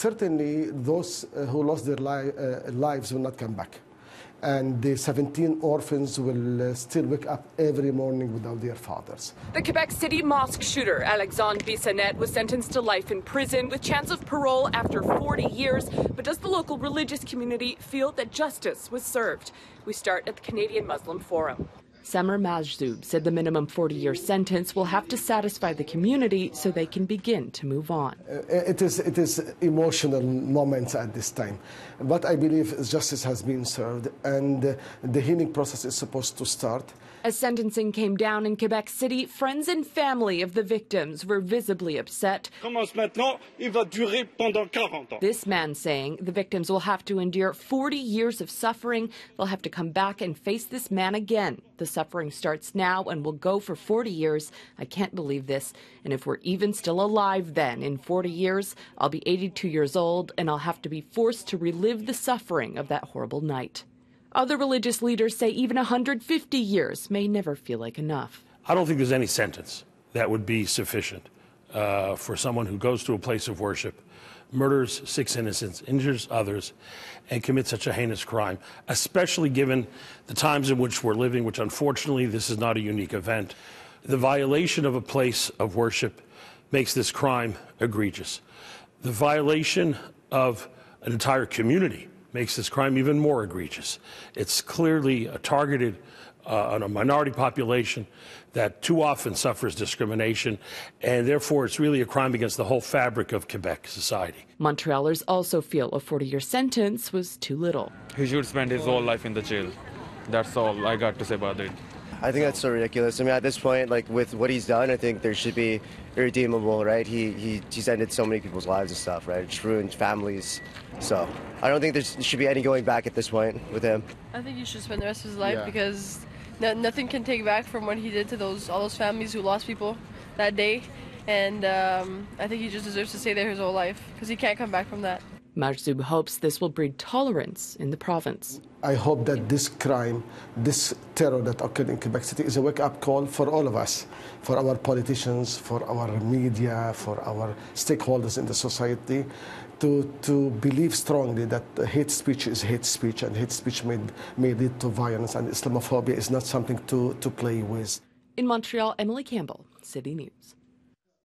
certainly those who lost their lives will not come back. And the 17 orphans will still wake up every morning without their fathers. The Quebec City mosque shooter, Alexandre Bissonnette, was sentenced to life in prison with chance of parole after 40 years. But does the local religious community feel that justice was served? We start at the Canadian Muslim Forum. Samir Majzoub said the minimum 40-year sentence will have to satisfy the community so they can begin to move on. It is emotional moments at this time, but I believe justice has been served and the healing process is supposed to start. As sentencing came down in Quebec City, friends and family of the victims were visibly upset. This man saying the victims will have to endure 40 years of suffering. They'll have to come back and face this man again. The suffering starts now and will go for 40 years. I can't believe this. And if we're even still alive then, in 40 years, I'll be 82 years old and I'll have to be forced to relive the suffering of that horrible night. Other religious leaders say even 150 years may never feel like enough. I don't think there's any sentence that would be sufficient for someone who goes to a place of worship, murders 6 innocents, injures others, and commits such a heinous crime, especially given the times in which we're living, which unfortunately this is not a unique event. The violation of a place of worship makes this crime egregious. The violation of an entire community makes this crime even more egregious. It's clearly targeted on a minority population that too often suffers discrimination, and therefore it's really a crime against the whole fabric of Quebec society. Montrealers also feel a 40-year sentence was too little. He should spend his whole life in the jail. That's all I got to say about it. I think that's so ridiculous. I mean, at this point, like with what he's done, I think there should be irredeemable, right? He's ended so many people's lives and stuff, right? It's ruined families. So I don't think there should be any going back at this point with him. I think he should spend the rest of his life because nothing can take back from what he did to all those families who lost people that day. And I think he just deserves to stay there his whole life because he can't come back from that. Majzoub hopes this will breed tolerance in the province. I hope that this crime, this terror that occurred in Quebec City is a wake-up call for all of us, for our politicians, for our media, for our stakeholders in the society, to believe strongly that hate speech is hate speech, and hate speech may lead to violence, and Islamophobia is not something to play with. In Montreal, Emily Campbell, City News.